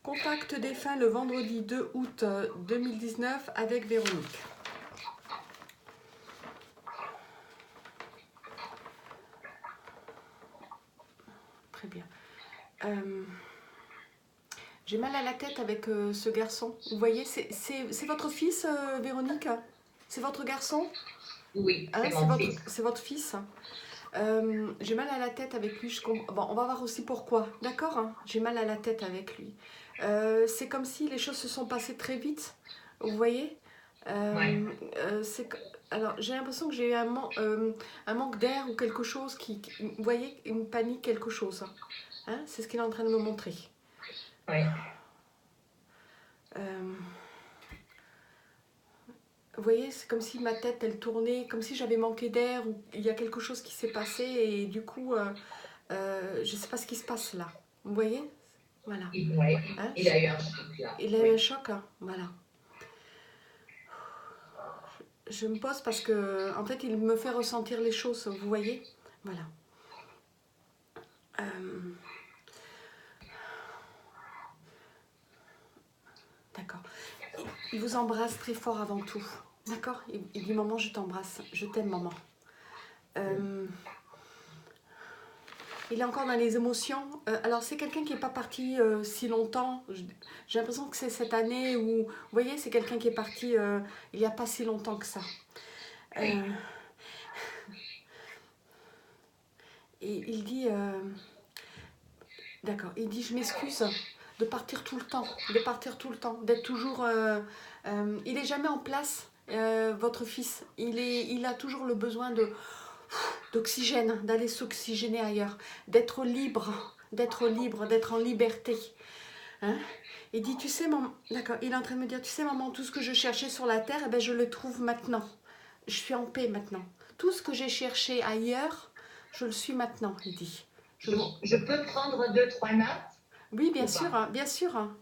Contact défunt le vendredi 2 août 2019 avec Véronique. Très bien. J'ai mal à la tête avec ce garçon. Vous voyez, c'est votre fils, Véronique? C'est votre garçon? Oui, Hein, c'est mon fils. c'est votre fils. J'ai mal à la tête avec lui. Bon, on va voir aussi pourquoi. D'accord, hein. J'ai mal à la tête avec lui. C'est comme si les choses se sont passées très vite. Vous voyez. Ouais. Alors, j'ai l'impression que j'ai eu un manque d'air ou quelque chose vous voyez, une panique, quelque chose. Hein, c'est ce qu'il est en train de me montrer. Ouais. Vous voyez, c'est comme si ma tête, elle tournait, comme si j'avais manqué d'air ou il y a quelque chose qui s'est passé et du coup, je ne sais pas ce qui se passe là. Vous voyez? Voilà. Ouais. Hein, Il a eu un choc là. il a eu Oui. un choc, hein. Voilà. Je me pose parce que, en fait, il me fait ressentir les choses, vous voyez? Voilà. D'accord. Il vous embrasse très fort avant tout. D'accord? Il dit, maman, je t'embrasse. Je t'aime, maman. Il est encore dans les émotions. Alors, c'est quelqu'un qui n'est pas parti si longtemps. J'ai l'impression que c'est cette année où, vous voyez, c'est quelqu'un qui est parti il n'y a pas si longtemps que ça. Et il dit, d'accord, il dit, je m'excuse de partir tout le temps, d'être toujours... il n'est jamais en place, votre fils. Il a toujours le besoin d'oxygène, d'aller s'oxygéner ailleurs, d'être libre, d'être en liberté. Hein? Il dit, tu sais, maman, d'accord, il est en train de me dire, tu sais, maman, tout ce que je cherchais sur la terre, eh ben, je le trouve maintenant. Je suis en paix maintenant. Tout ce que j'ai cherché ailleurs, je le suis maintenant, il dit. Je peux prendre 2-3 notes? Oui, bien Ou sûr, pas? hein, bien sûr. Hein.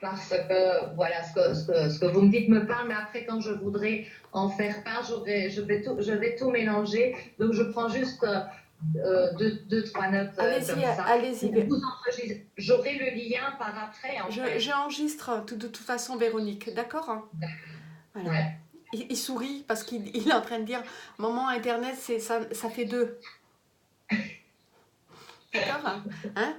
Parce que voilà, ce que vous me dites me parle, mais après, quand je voudrais en faire part, je vais tout mélanger. Donc, je prends juste 2-3 notes Allez-y, comme ça. allez-y. J'aurai le lien par après, en fait. J'enregistre de toute façon Véronique, d'accord? Hein. Voilà. Ouais. Il sourit parce qu'il est en train de dire, maman, Internet, ça fait deux. D'accord? Hein?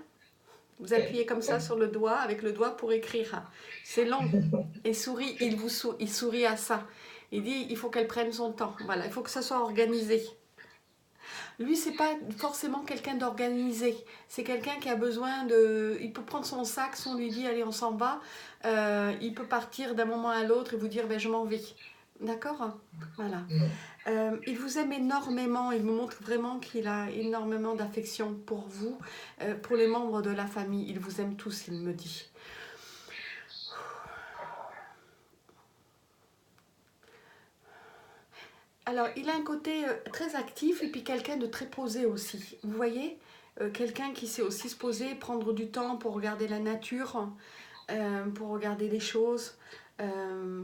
Vous appuyez comme ça sur le doigt, avec le doigt pour écrire. C'est long. Il sourit, il sourit à ça. Il dit, il faut qu'elle prenne son temps. Voilà, il faut que ça soit organisé. Lui, c'est pas forcément quelqu'un d'organisé. C'est quelqu'un qui a besoin de... Il peut prendre son sac, si on lui dit, allez, on s'en va. Il peut partir d'un moment à l'autre et vous dire, ben, je m'en vais. D'accord? Voilà. Il vous aime énormément. Il me montre vraiment qu'il a énormément d'affection pour vous, pour les membres de la famille. Il vous aime tous, il me dit. Alors, il a un côté très actif et puis quelqu'un de très posé aussi. Vous voyez, quelqu'un qui sait aussi se poser, prendre du temps pour regarder la nature, pour regarder les choses,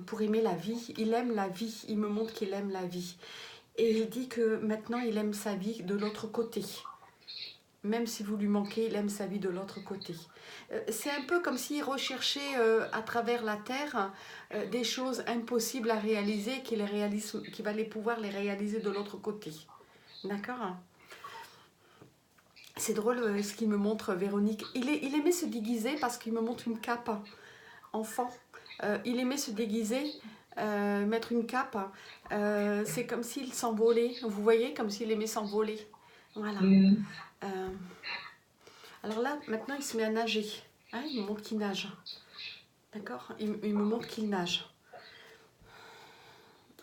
pour aimer la vie. Il aime la vie, il me montre qu'il aime la vie. Et il dit que maintenant, il aime sa vie de l'autre côté. Même si vous lui manquez, il aime sa vie de l'autre côté. C'est un peu comme s'il recherchait à travers la terre des choses impossibles à réaliser, qu'il va pouvoir les réaliser de l'autre côté. D'accord? C'est drôle ce qu'il me montre, Véronique. Il aimait se déguiser parce qu'il me montre une cape enfant. Il aimait se déguiser, mettre une cape. C'est comme s'il s'envolait. Vous voyez, comme s'il aimait s'envoler. Voilà. Alors là, maintenant, il se met à nager. Hein, il me montre qu'il nage. D'accord? Il me montre qu'il nage.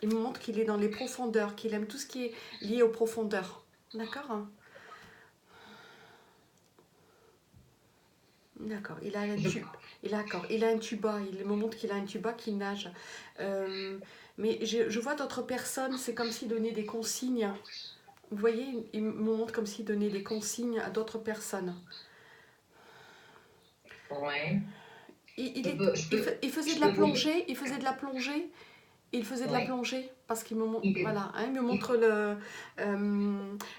Il me montre qu'il est dans les profondeurs, qu'il aime tout ce qui est lié aux profondeurs. D'accord? D'accord. Il a un tube. Il a un tuba. Il me montre qu'il a un tuba qui nage. Mais je vois d'autres personnes, c'est comme s'il donnait des consignes. Vous voyez, il me montre comme s'il donnait des consignes à d'autres personnes. Ouais. Il faisait de la plongée. Il faisait de la plongée. Il faisait de la Oui. plongée. parce qu'il me montre, Il est, voilà, hein, il me il- montre le...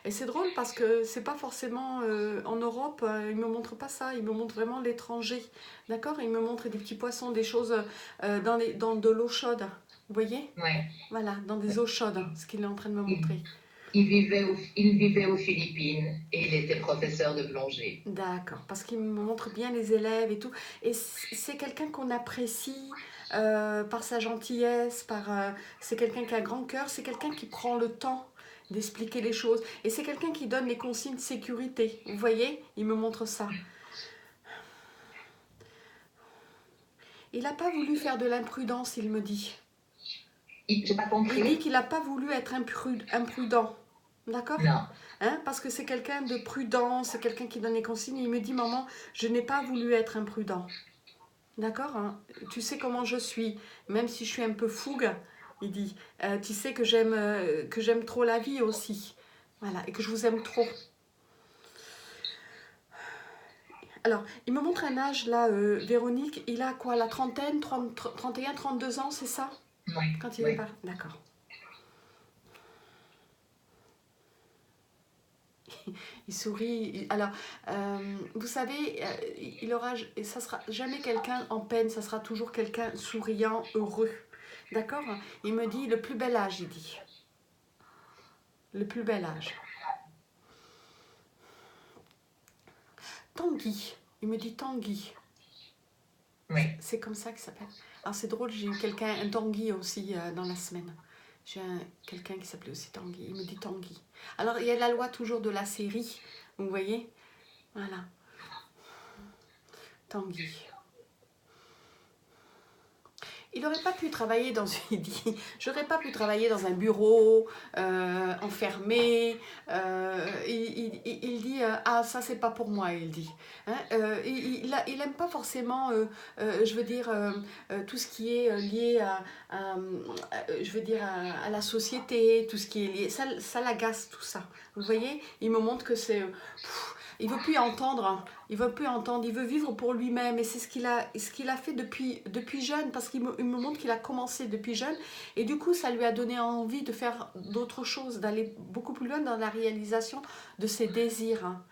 et c'est drôle parce que c'est pas forcément en Europe, il me montre pas ça, il me montre vraiment l'étranger, d'accord? Il me montre des petits poissons, des choses dans de l'eau chaude, vous voyez? ouais. Voilà, dans des eaux chaudes, ce qu'il est en train de me Il, montrer. il vivait aux Philippines et il était professeur de plongée. D'accord, parce qu'il me montre bien les élèves et tout. Et c'est quelqu'un qu'on apprécie par sa gentillesse, c'est quelqu'un qui a grand cœur, c'est quelqu'un qui prend le temps d'expliquer les choses. Et c'est quelqu'un qui donne les consignes de sécurité. Vous voyez, il me montre ça. Il n'a pas voulu faire de l'imprudence, il me dit. J'ai pas Il dit compris? qu'il n'a pas voulu être imprudent. D'accord? Non. Hein, parce que c'est quelqu'un de prudent, c'est quelqu'un qui donne les consignes. Il me dit, maman, je n'ai pas voulu être imprudent. D'accord, hein? Tu sais comment je suis, même si je suis un peu fougue, il dit. Tu sais que j'aime trop la vie aussi. Voilà, et que je vous aime trop. Alors, il me montre un âge là, Véronique, il a quoi, la trentaine, 31, 32 ans, c'est ça? Oui, Quand il est oui. pas. D'accord. Il sourit. Alors, vous savez, il aura, ça sera jamais quelqu'un en peine, ça sera toujours quelqu'un souriant, heureux. D'accord? Il me dit le plus bel âge, il dit. Le plus bel âge. Tanguy. Il me dit Tanguy. Oui. C'est comme ça qu'il s'appelle. Alors c'est drôle, j'ai eu quelqu'un, un Tanguy aussi dans la semaine. J'ai quelqu'un qui s'appelait aussi Tanguy. Il me dit Tanguy. Alors il y a la loi toujours de la série. Vous voyez? Voilà. Tanguy. Il n'aurait pas pu travailler dans il dit, j'aurais pas pu travailler dans un bureau enfermé. Il dit ah ça c'est pas pour moi, il dit. Hein, il aime pas forcément, je veux dire tout ce qui est lié je veux dire à la société, tout ce qui est lié, ça l'agace tout ça. Vous voyez, il me montre que c'est il veut plus entendre, hein. Il veut plus entendre, il veut vivre pour lui-même et c'est ce qu'il a fait depuis jeune parce il me montre qu'il a commencé depuis jeune et du coup ça lui a donné envie de faire d'autres choses, d'aller beaucoup plus loin dans la réalisation de ses désirs. Hein.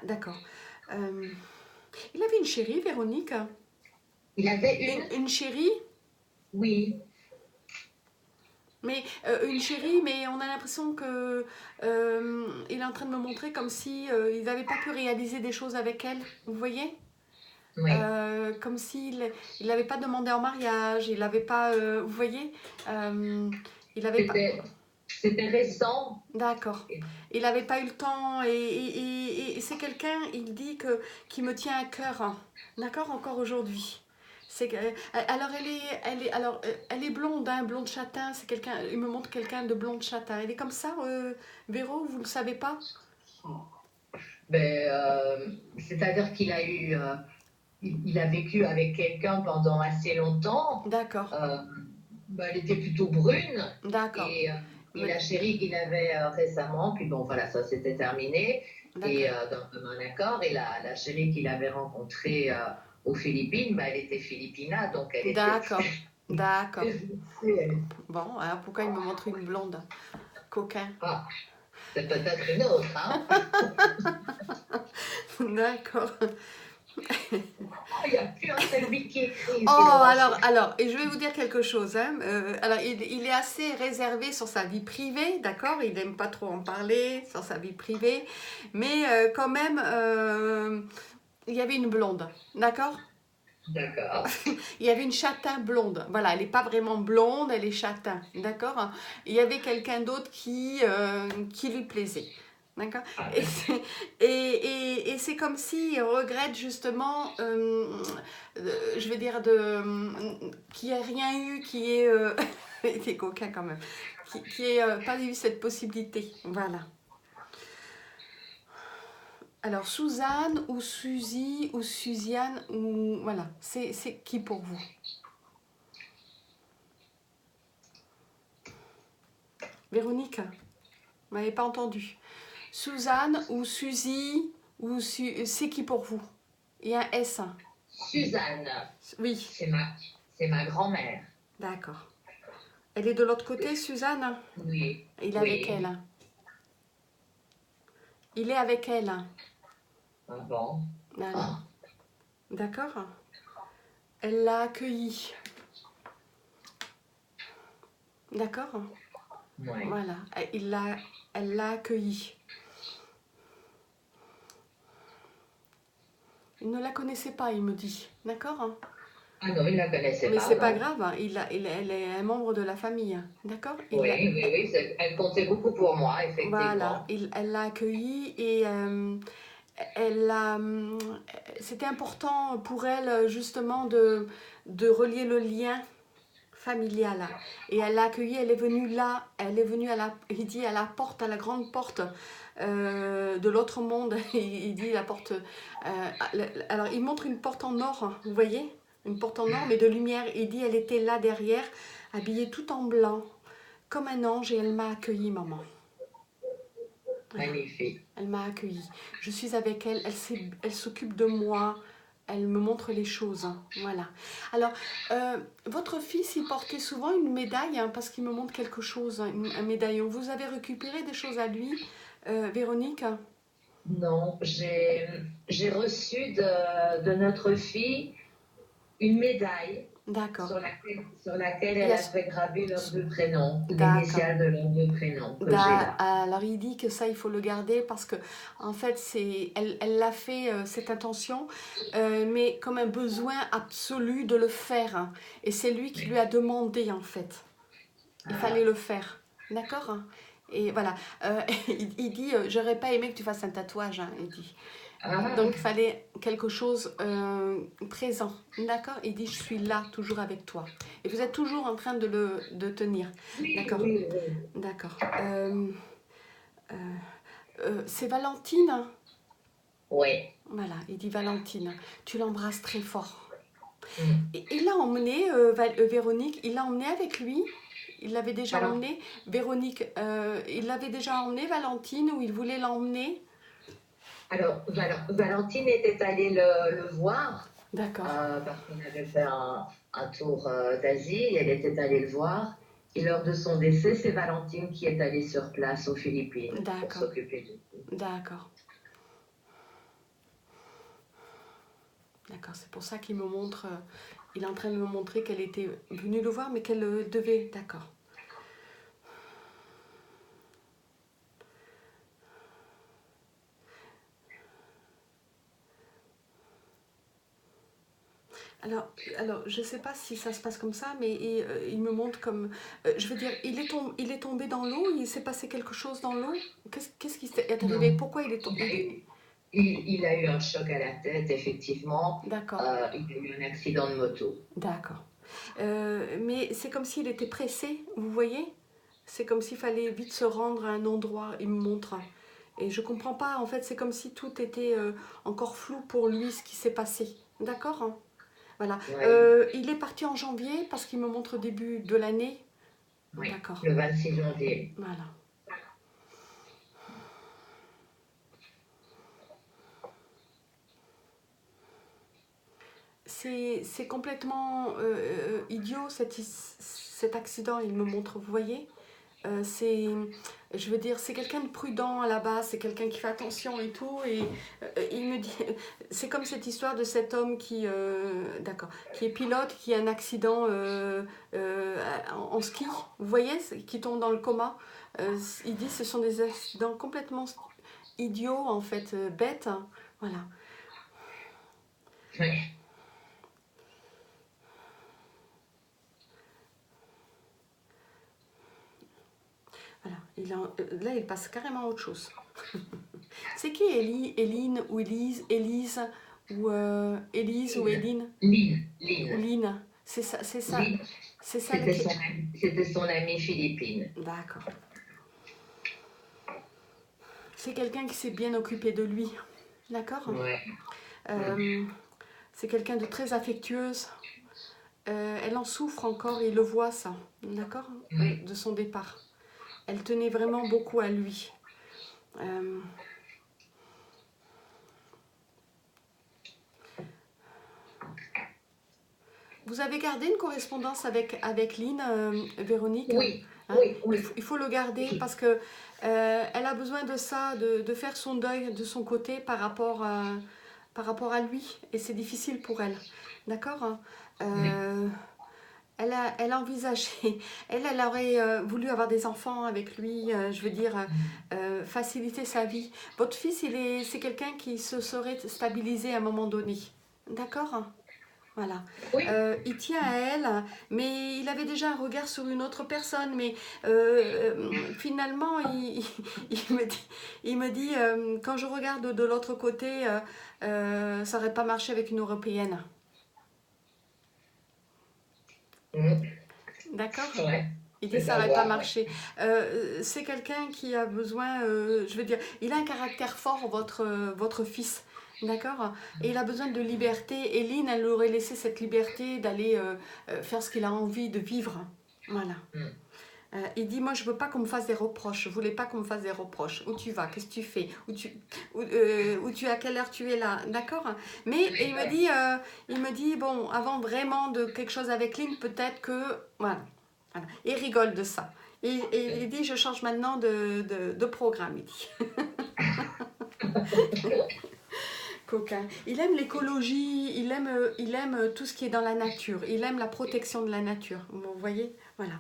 D'accord. Il avait une chérie, Véronique. Il avait Une chérie, oui. mais une chérie, mais on a l'impression que il est en train de me montrer comme si il n'avait pas pu réaliser des choses avec elle. Vous voyez? Oui. Comme s'il n'avait pas demandé en mariage, il n'avait pas, vous voyez, il n'avait pas, C'était récent. d'accord, il n'avait pas eu le temps et c'est quelqu'un, il dit qui me tient à cœur, hein. D'accord, encore aujourd'hui. Alors elle est blonde, hein, blonde châtain, c'est quelqu'un, il me montre quelqu'un de blonde châtain. Elle est comme ça, Véro, vous ne le savez pas? Ben, c'est-à-dire qu'il a eu, il a vécu avec quelqu'un pendant assez longtemps. D'accord, Ben, elle était plutôt brune d'accord, et la chérie qu'il avait récemment, puis bon voilà, ça s'était terminé et d'accord, d'un commun accord. Et la chérie qu'il avait rencontrée aux Philippines, ben, elle était philippina, donc elle était d'accord, d'accord. très... Bon, alors pourquoi il me montre une blonde? Coquin. Ah, c'est peut-être une autre, hein? D'accord. Oh, il n'y a plus un seul bit qui écrit Oh, ici dans ma alors, et je vais vous dire quelque chose. Hein. Alors, il est assez réservé sur sa vie privée, d'accord? Il n'aime pas trop en parler sur sa vie privée. Mais quand même, il y avait une blonde, d'accord? D'accord. Il y avait une châtain blonde. Voilà, elle n'est pas vraiment blonde, elle est châtain, d'accord? Il y avait quelqu'un d'autre qui lui plaisait. D'accord. Ah, Et c'est comme s'il regrette justement, je veux dire, qu'il n'y ait rien eu, qui est. C'est coquin quand même. Qui ait pas eu cette possibilité. Voilà. Alors, Suzanne ou Suzy ou Suziane, ou. Voilà. C'est qui pour vous? Véronique, vous m'avez pas entendu. Suzanne ou Suzy ou c'est qui pour vous? Il y a un S. Suzanne, Oui, c'est ma grand-mère. d'accord. Elle est de l'autre côté, Suzanne? Oui, Il est avec oui. elle. Il est avec elle. Ah bon. Voilà. Ah, D'accord? Elle l'a accueilli. D'accord? ouais. Voilà. Elle l'a accueilli. Il ne la connaissait pas, il me dit. D'accord? Ah non, il ne la connaissait Mais pas, c'est pas non. grave, hein, elle est un membre de la famille. D'accord? Oui, oui, oui, elle comptait beaucoup pour moi, Voilà, effectivement. elle l'a accueilli et elle a, c'était important pour elle justement de relier le lien familial. Et elle l'a accueilli, elle est venue là, elle est venue il dit à la porte, à la grande porte de l'autre monde. Il dit la porte. Alors il montre une porte en or, hein, vous voyez? Une porte en or, mais de lumière. Il dit elle était là derrière, habillée tout en blanc, comme un ange, et elle m'a accueilli, maman. Voilà. Magnifique. Elle m'a accueillie. Je suis avec elle, elle s'occupe de moi, elle me montre les choses. Voilà. Alors, votre fils, il portait souvent une médaille, hein, parce qu'il me montre quelque chose, hein, un médaillon. Vous avez récupéré des choses à lui, Véronique? Non, j'ai reçu de notre fille une médaille D'accord. sur laquelle Il y elle a... a fait graver leurs deux prénoms, D'accord. l'initiale de leurs deux prénoms que j'ai là. Alors il dit que ça il faut le garder parce que en fait elle l'a fait cette intention mais comme un besoin absolu de le faire, hein. Et c'est lui qui lui a demandé en fait. Il fallait Ah, le faire, d'accord, hein. Et voilà. Il dit j'aurais pas aimé que tu fasses un tatouage, hein, il dit. Donc ah, il fallait quelque chose présent, d'accord. Il dit je suis là toujours avec toi et vous êtes toujours en train de tenir, oui, d'accord, oui, oui. d'accord. Euh, c'est Valentine. Oui. Voilà, il dit Valentine, tu l'embrasses très fort. Mm. Et il l'a emmené, Véronique, il l'a emmené avec lui. Il l'avait déjà Alors, emmené. Véronique, il l'avait déjà emmené, Valentine, ou il voulait l'emmener. Valentine était allée le voir D'accord, parce qu'on avait fait un tour d'Asie, et elle était allée le voir. Et lors de son décès, c'est Valentine qui est allée sur place aux Philippines pour d'accord, s'occuper de tout. d'accord, d'accord. C'est pour ça qu'il me montre, il est en train de me montrer qu'elle était venue le voir, mais qu'elle devait, d'accord. Alors, je ne sais pas si ça se passe comme ça, mais il me montre comme... je veux dire, il est tombé dans l'eau, il s'est passé quelque chose dans l'eau. Qu'est-ce qui est arrivé? Non, Pourquoi il est il a tombé? eu, il a eu un choc à la tête, effectivement. D'accord, Il a eu un accident de moto. d'accord. Mais c'est comme s'il était pressé, vous voyez? C'est comme s'il fallait vite se rendre à un endroit, il me montre. Et je comprends pas, en fait, c'est comme si tout était encore flou pour lui, ce qui s'est passé. D'accord, hein. Voilà. Oui, Il est parti en janvier parce qu'il me montre début de l'année. oui, D'accord. le 26 janvier. Voilà. C'est complètement idiot cet accident, il me montre, vous voyez. C'est, je veux dire, c'est quelqu'un de prudent à la base, c'est quelqu'un qui fait attention et tout. Et il me dit, c'est comme cette histoire de cet homme d'accord, qui est pilote, qui a un accident en ski, vous voyez, qui tombe dans le coma. Il dit, ce sont des accidents complètement idiots en fait, bêtes, hein. Voilà. Oui. Voilà. Là, il passe carrément à autre chose. C'est qui Éline ou Élise Élise ou Lynn, Éline ou Lynn. Line? C'est ça, c'est ça, Lynn, c'est ça qui... c'était son ami Philippine. D'accord. C'est quelqu'un qui s'est bien occupé de lui. D'accord. Ouais. Mm. Euh, c'est quelqu'un de très affectueuse. Elle en souffre encore, il le voit ça. D'accord. Oui. De son départ. Elle tenait vraiment beaucoup à lui. Euh, Vous avez gardé une correspondance avec Lynn, Véronique? Oui, Hein? oui, oui. Il faut le garder parce que elle a besoin de ça, de faire son deuil de son côté par rapport à lui. Et c'est difficile pour elle. D'accord? Hein? Oui. Elle a envisagé, elle aurait voulu avoir des enfants avec lui, je veux dire, faciliter sa vie. Votre fils, c'est quelqu'un qui se serait stabilisé à un moment donné. D'accord? Voilà. Oui. Il tient à elle, mais il avait déjà un regard sur une autre personne. Mais finalement, il me dit quand je regarde de l'autre côté, ça n'aurait pas marché avec une Européenne. D'accord? Ouais. Il dit ça n'aurait pas marché. C'est quelqu'un qui a besoin, je veux dire, il a un caractère fort, votre fils. D'accord? Et il a besoin de liberté. Et Lynn, elle lui aurait laissé cette liberté d'aller faire ce qu'il a envie de vivre. Voilà. Il dit, moi, je veux pas qu'on me fasse des reproches. Je voulais pas qu'on me fasse des reproches. Où tu vas? Qu'est-ce que tu fais? À quelle heure tu es là? D'accord? Mais il me dit, bon, avant vraiment de quelque chose avec Lynn, peut-être que... Voilà. Voilà. Il rigole de ça. Et il dit, je change maintenant de programme, il dit. Coquin. Il aime l'écologie, il aime tout ce qui est dans la nature. Il aime la protection de la nature. Vous voyez? Voilà.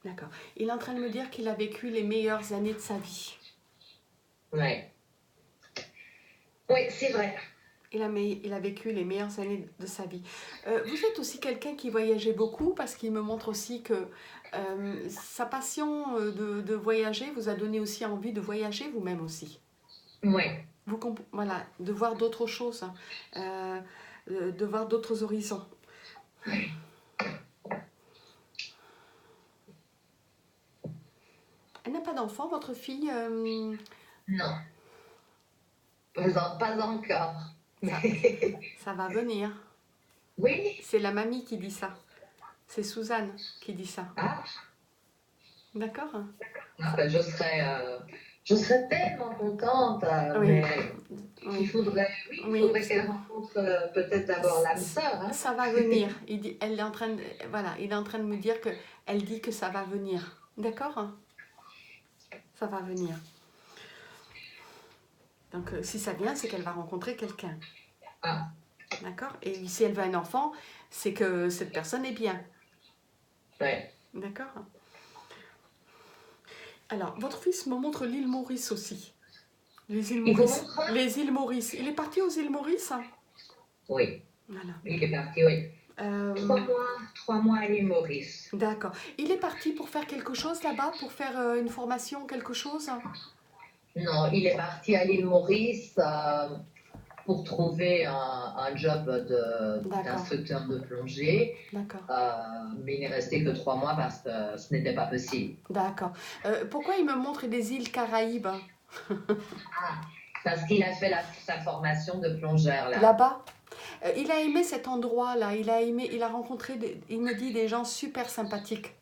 D'accord. Il est en train de me dire qu'il a vécu les meilleures années de sa vie. Ouais. Oui, c'est vrai. Il a vécu les meilleures années de sa vie. Vous êtes aussi quelqu'un qui voyageait beaucoup parce qu'il me montre aussi que sa passion de voyager vous a donné aussi envie de voyager vous-même aussi. Oui. Voilà, de voir d'autres choses, hein, de voir d'autres horizons. Elle n'a pas d'enfant, votre fille Non. Pas encore. Ça va venir. Oui. C'est la mamie qui dit ça. C'est Suzanne qui dit ça. Ah. D'accord? Ah, ben, je serais tellement contente, Oui. mais Oui. il faudrait qu'elle rencontre peut-être d'abord l'âme sœur. Hein. Ça va venir. Il est en train de me dire que elle dit que ça va venir. D'accord? Ça va venir. Donc si ça vient, c'est qu'elle va rencontrer quelqu'un. Ah. D'accord? Et si elle veut un enfant, c'est que cette personne est bien. Ouais. D'accord? Alors, votre fils me montre l'île Maurice aussi. Les îles Maurice. Les îles Maurice. Il est parti aux îles Maurice? Oui. Voilà. Il est parti, oui. 3 mois à l'île Maurice. D'accord. Il est parti pour faire quelque chose là-bas, pour faire une formation, quelque chose? Non, il est parti à l'île Maurice pour trouver un job d'instructeur de plongée. D'accord. Mais il n'est resté que 3 mois parce que ce n'était pas possible. D'accord. Pourquoi il me montre des îles Caraïbes? Parce qu'il a fait sa formation de plongeur là. Là-bas? Il a aimé cet endroit-là. Il a rencontré, il me dit, des gens super sympathiques.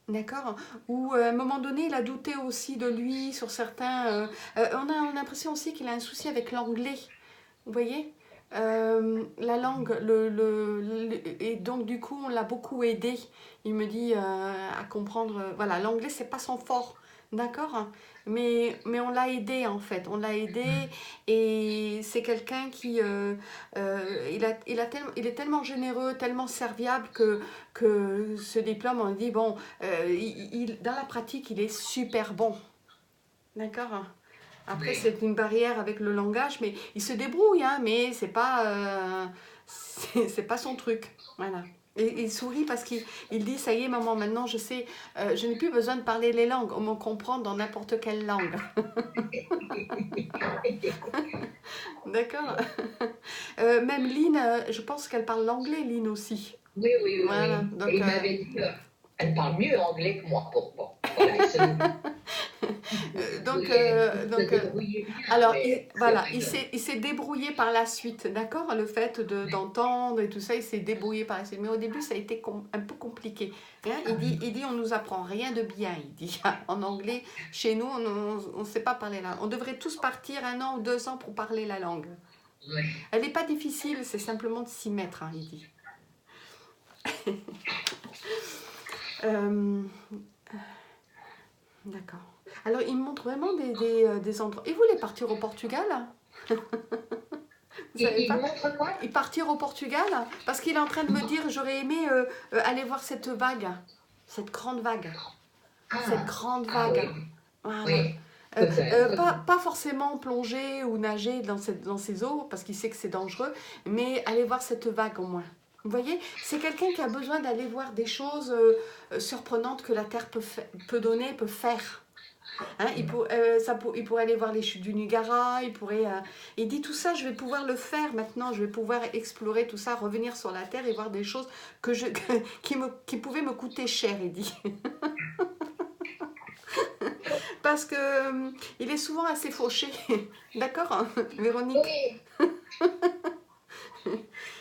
D'accord? Ou à un moment donné, il a douté aussi de lui sur certains... on a l'impression aussi qu'il a un souci avec l'anglais. Vous voyez? La langue, et donc du coup, on l'a beaucoup aidé. Il me dit à comprendre... voilà, l'anglais, c'est pas son fort. D'accord? Mais on l'a aidé en fait, on l'a aidé et c'est quelqu'un qui il est tellement généreux, tellement serviable que ce diplôme, on dit bon, dans la pratique il est super bon. D'accord? Après c'est une barrière avec le langage, mais il se débrouille, hein, mais c'est pas son truc. Voilà. Et il sourit parce qu'il dit, ça y est maman, maintenant je sais, je n'ai plus besoin de parler les langues, on me comprend dans n'importe quelle langue. D'accord. Même Lynn, je pense qu'elle parle l'anglais, Lynn aussi. Oui. Voilà, donc, et il m'avait dit qu'elle parle mieux anglais que moi. Voilà, se débrouiller bien, alors, mais c'est voilà, vrai que... il s'est débrouillé par la suite, d'accord? Le fait d'entendre et tout ça, il s'est débrouillé par la suite. Mais au début, ça a été un peu compliqué. Hein, il dit, on nous apprend rien de bien, il dit. En anglais, chez nous, on ne sait pas parler la langue. On devrait tous partir 1 an ou 2 ans pour parler la langue. Ouais. Elle n'est pas difficile, c'est simplement de s'y mettre, hein, il dit. D'accord. Alors, il me montre vraiment des endroits. Et vous voulez partir au Portugal? Vous savez Il pas? montre quoi? Et partir au Portugal? Parce qu'il est en train de me dire, j'aurais aimé aller voir cette vague, cette grande vague. Cette grande vague. Oui, Voilà. oui, peut-être. Pas forcément plonger ou nager dans ces eaux, parce qu'il sait que c'est dangereux, mais aller voir cette vague au moins. Vous voyez, c'est quelqu'un qui a besoin d'aller voir des choses surprenantes que la Terre peut donner, peut faire. Hein, il pourrait aller voir les chutes du Niagara, il dit tout ça, je vais pouvoir le faire maintenant, je vais pouvoir explorer tout ça, revenir sur la Terre et voir des choses qui pouvaient me coûter cher, il dit. Parce que il est souvent assez fauché. D'accord, hein, Véronique? Oui,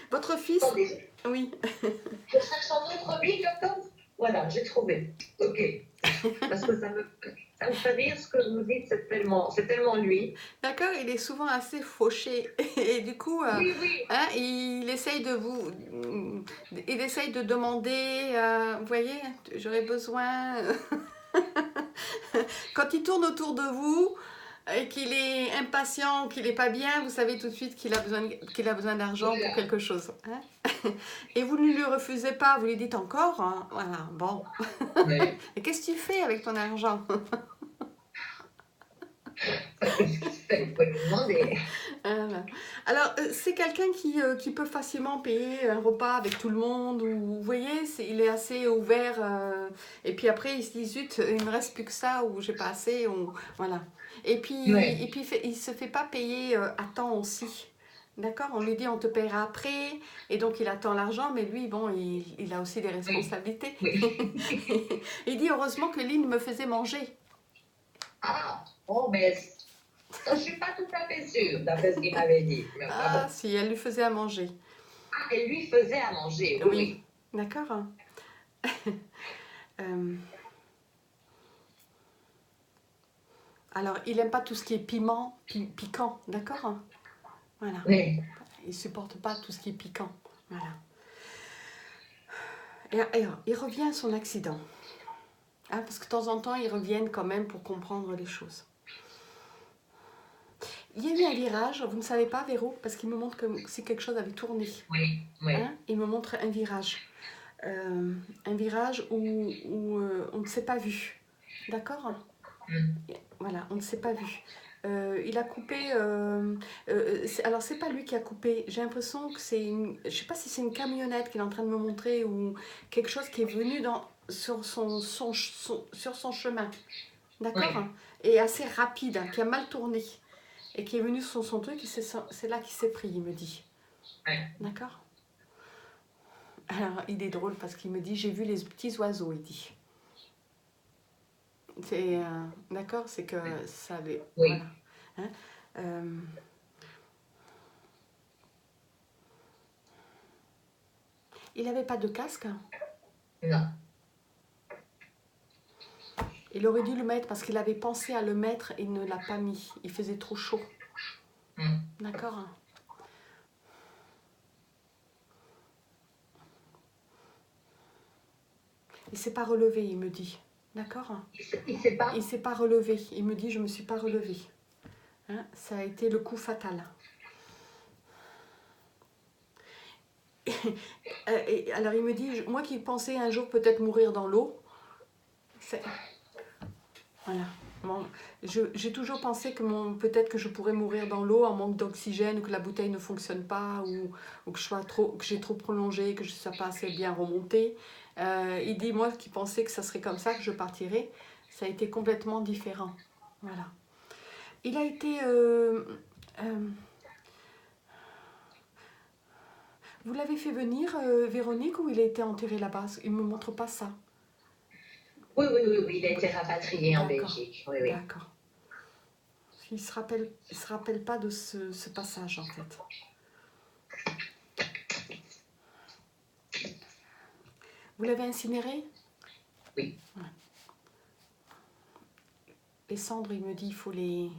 Votre fils? attendez, Oui. je cherche un autre bic comme... Voilà, j'ai trouvé. Ok. Parce que ça me fait rire ce que vous dites, c'est tellement lui. D'accord, il est souvent assez fauché. Et du coup, Oui, oui. hein, il essaye de demander, vous voyez, j'aurais besoin. Quand il tourne autour de vous et qu'il est impatient, qu'il n'est pas bien, vous savez tout de suite qu'il a besoin d'argent pour quelque chose. Hein. Et vous ne lui refusez pas, vous lui dites encore, hein, voilà, bon. Ouais. Et qu'est-ce que tu fais avec ton argent? Il faut lui demander. Voilà. Alors, c'est quelqu'un qui peut facilement payer un repas avec tout le monde, ou vous voyez, il est assez ouvert, et puis après il se dit, zut, il me reste plus que ça, ou j'ai pas assez, ou voilà. Ouais. Et puis il se fait pas payer à temps aussi. D'accord? On lui dit on te paiera après, et donc il attend l'argent, mais lui, bon, il a aussi des responsabilités. Oui. Il dit heureusement que Lynn me faisait manger. Ah, oh, mais ça, je suis pas tout à fait sûre, d'après ce qu'il m'avait dit. Mais enfin Ah, bon. si, elle lui faisait à manger. Ah, elle lui faisait à manger, oui, Oui, oui. d'accord. Euh, alors, il n'aime pas tout ce qui est piment, piquant, d'accord? Voilà. Oui. Il ne supporte pas tout ce qui est piquant. Voilà. Et alors, il revient à son accident. Hein, parce que de temps en temps, ils reviennent quand même pour comprendre les choses. Il y a eu un virage, vous ne savez pas, Véro, parce qu'il me montre que si quelque chose avait tourné. Oui, oui. Hein, il me montre un virage. Un virage où on ne s'est pas vu. D'accord? Voilà, on ne s'est pas vu. Il a coupé. Alors, c'est pas lui qui a coupé. J'ai l'impression que c'est une. Je sais pas si c'est une camionnette qu'il est en train de me montrer ou quelque chose qui est venu sur sur son chemin. D'accord? Oui. Et assez rapide, hein, qui a mal tourné. Et qui est venu sur son truc et c'est là qu'il s'est pris, il me dit. Oui. D'accord? Alors, il est drôle parce qu'il me dit j'ai vu les petits oiseaux, il dit. C'est d'accord, c'est que ça les Oui. voilà. Hein, il n'avait pas de casque. Non. Il aurait dû le mettre parce qu'il avait pensé à le mettre et ne l'a pas mis. Il faisait trop chaud. D'accord. Il s'est pas relevé, il me dit. D'accord. Il sait pas. Il s'est pas relevé. Il me dit je me suis pas relevé. Hein, ça a été le coup fatal. Et alors il me dit, moi qui pensais un jour peut-être mourir dans l'eau, voilà. Bon, j'ai toujours pensé que peut-être que je pourrais mourir dans l'eau en manque d'oxygène, ou que la bouteille ne fonctionne pas, ou que j'ai trop prolongé, que je ne sois pas assez bien remontée. Il dit, moi qui pensais que ça serait comme ça que je partirais, ça a été complètement différent. Voilà. Il a été... vous l'avez fait venir, Véronique, ou il a été enterré là-bas? Il ne me montre pas ça. Oui, il a été rapatrié en Belgique. Oui, oui. D'accord. il se rappelle pas de ce passage en fait. Vous l'avez incinéré? Oui. Ouais. Les cendres, il me dit, il faut les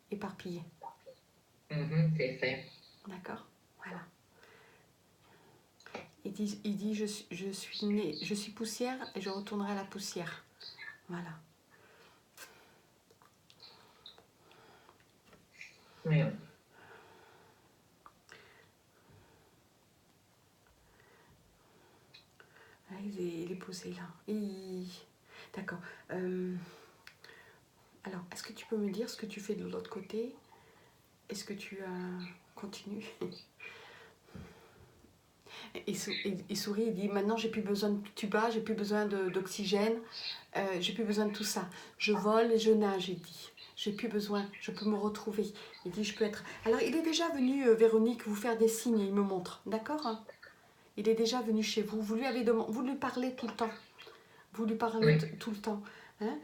éparpiller. C'est fait. D'accord? Voilà. Il dit je suis poussière et je retournerai à la poussière. Voilà. Oui. Il est posé là. D'accord. Alors, est-ce que tu peux me dire ce que tu fais de l'autre côté? Est-ce que tu continues? Il sourit, il dit maintenant j'ai plus besoin de tuba, j'ai plus besoin d'oxygène, j'ai plus besoin de tout ça. Je vole et je nage, il dit. J'ai plus besoin, je peux me retrouver. Il dit je peux être. Alors il est déjà venu, Véronique, vous faire des signes, il me montre, d'accord? Il est déjà venu chez vous, vous lui avez demandé, vous lui parlez tout le temps. Vous lui parlez tout le temps. Hein?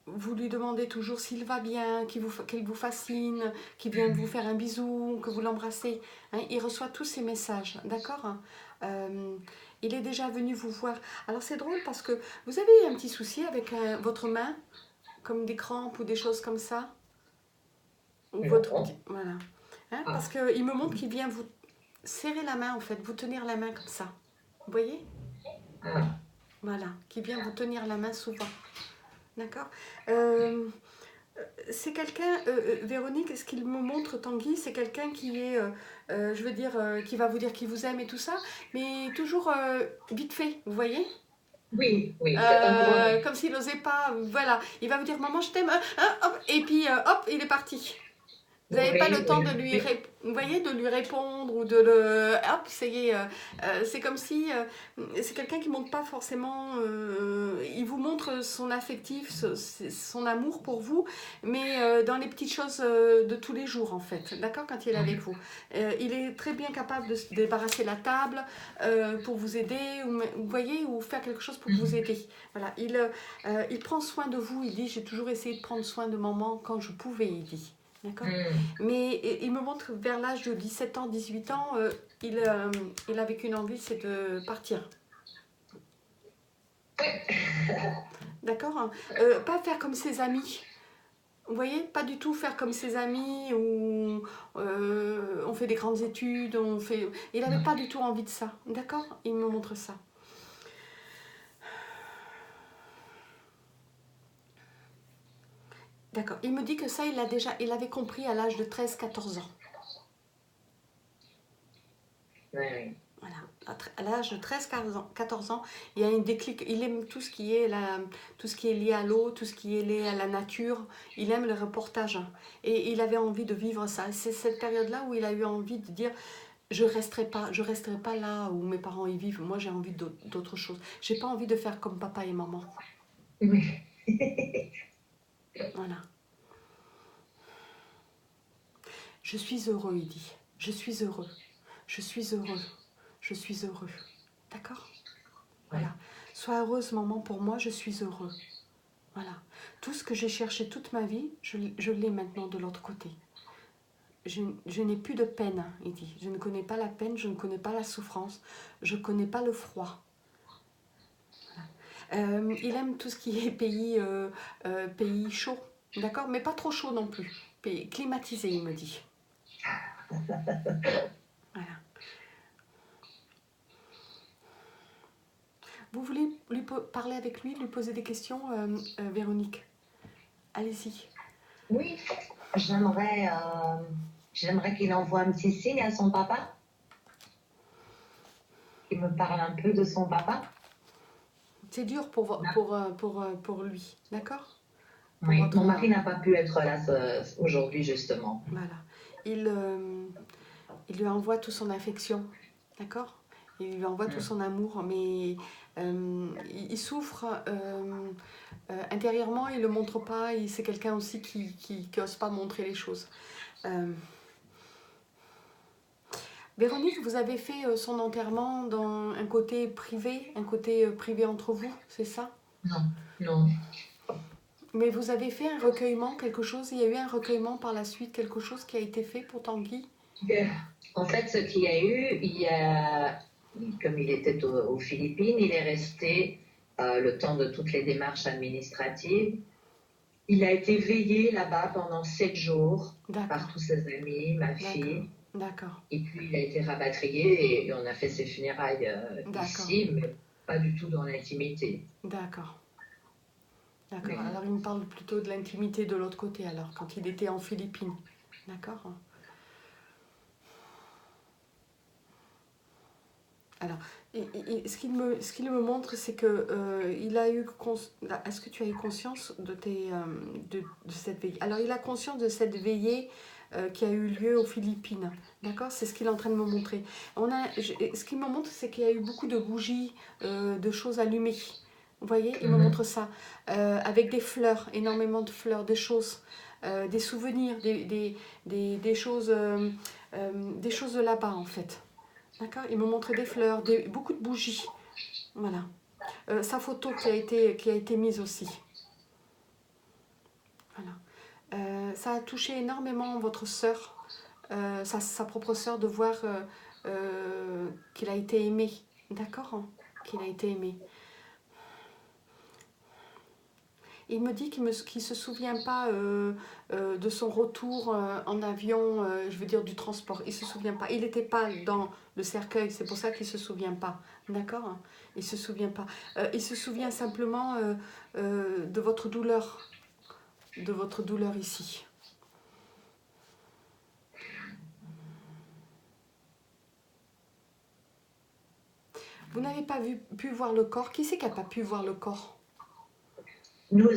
Vous lui demandez toujours s'il va bien, qu'il vous fascine, qu'il vienne vous faire un bisou, que vous l'embrassez. Hein, il reçoit tous ces messages, d'accord? Il est déjà venu vous voir. Alors c'est drôle parce que vous avez un petit souci avec votre main, comme des crampes ou des choses comme ça. Ou votre voilà. Hein, parce qu'il me montre qu'il vient vous serrer la main en fait, vous tenir la main comme ça. Vous voyez? Voilà, qu'il vient vous tenir la main souvent. D'accord. C'est quelqu'un, Véronique, ce qu'il me montre, Tanguy, c'est quelqu'un qui est, je veux dire, qui va vous dire qu'il vous aime et tout ça, mais toujours vite fait, vous voyez? Oui, c'est un comme s'il n'osait pas, voilà. Il va vous dire, maman, je t'aime, hop, et puis, hop, il est parti. Vous n'avez pas le temps de lui, vous voyez, de lui répondre ou de le... Hop, c'est comme si... c'est quelqu'un qui ne montre pas forcément... il vous montre son affectif, son amour pour vous, mais dans les petites choses de tous les jours, en fait. D'accord? Quand il est avec vous. Il est très bien capable de se débarrasser la table pour vous aider, ou, vous voyez, ou faire quelque chose pour vous aider. Voilà. Il prend soin de vous. Il dit, j'ai toujours essayé de prendre soin de maman quand je pouvais, il dit. D'accord. Mais il me montre vers l'âge de 17 ans, 18 ans, il avait qu'une envie, c'est de partir. D'accord. Pas faire comme ses amis. Vous voyez, pas du tout faire comme ses amis où on fait des grandes études, il n'avait pas du tout envie de ça. D'accord. Il me montre ça. D'accord. Il me dit que ça, il avait compris à l'âge de 13-14 ans. Oui. Voilà. À l'âge de 13-14 ans, il y a un déclic. Il aime tout ce qui est lié à l'eau, tout ce qui est lié à la nature. Il aime le reportage. Et il avait envie de vivre ça. C'est cette période-là où il a eu envie de dire je resterai pas là où mes parents y vivent. Moi, j'ai envie d'autre chose. J'ai pas envie de faire comme papa et maman. Oui. Voilà. Je suis heureux, il dit. Je suis heureux. Je suis heureux. Je suis heureux. D'accord? Voilà. Sois heureuse, maman, pour moi, je suis heureux. Voilà. Tout ce que j'ai cherché toute ma vie, je l'ai maintenant de l'autre côté. Je n'ai plus de peine, il dit. Je ne connais pas la peine, je ne connais pas la souffrance, je ne connais pas le froid. Voilà. Il aime tout ce qui est pays chaud, d'accord? Mais pas trop chaud non plus. Pays climatisé, il me dit. Voilà. Vous voulez lui parler avec lui, lui poser des questions, Véronique? Allez-y. Oui, j'aimerais qu'il envoie un petit signe à son papa, qu'il me parle un peu de son papa. C'est dur pour lui, d'accord? Oui, mon mari n'a pas pu être là aujourd'hui, justement. Voilà. Il lui envoie toute son affection, d'accord? Il lui envoie tout son amour, mais il souffre intérieurement, il ne le montre pas, c'est quelqu'un aussi qui n'ose pas montrer les choses. Véronique, vous avez fait son enterrement dans un côté privé entre vous, c'est ça? Non, non. Mais vous avez fait un recueillement, quelque chose, il y a eu un recueillement par la suite, quelque chose qui a été fait pour Tanguy? En fait, ce qu'il y a eu, comme il était aux Philippines, il est resté le temps de toutes les démarches administratives. Il a été veillé là-bas pendant 7 jours par D'accord, tous ses amis, ma d'accord, fille. d'accord, Et puis il a été rapatrié et on a fait ses funérailles d'accord, ici, mais pas du tout dans l'intimité. d'accord, d'accord. Mais Alors il me parle plutôt de l'intimité de l'autre côté, alors, quand il était en Philippines. D'accord. Alors, ce qu'il me montre, c'est que il a eu est-ce que tu as eu conscience de cette veillée? Alors, il a conscience de cette veillée qui a eu lieu aux Philippines. D'accord? C'est ce qu'il est en train de me montrer. Ce qu'il me montre, c'est qu'il y a eu beaucoup de bougies, de choses allumées. Vous voyez, il me montre ça. Avec des fleurs, énormément de fleurs, des choses, des souvenirs, des choses de là-bas, en fait. D'accord. Il me montrait des fleurs, beaucoup de bougies. Voilà. Sa photo qui a été mise aussi. Voilà. Ça a touché énormément votre sœur, sa propre sœur, de voir qu'il a été aimé. D'accord, hein, qu'il a été aimé. Il me dit qu'il ne se souvient pas de son retour en avion, je veux dire du transport. Il ne se souvient pas. Il n'était pas dans le cercueil, c'est pour ça qu'il ne se souvient pas. D'accord. Il ne se souvient pas. Il se souvient simplement de votre douleur. De votre douleur ici. Vous n'avez pas pu voir le corps. Qui c'est qui n'a pas pu voir le corps? nous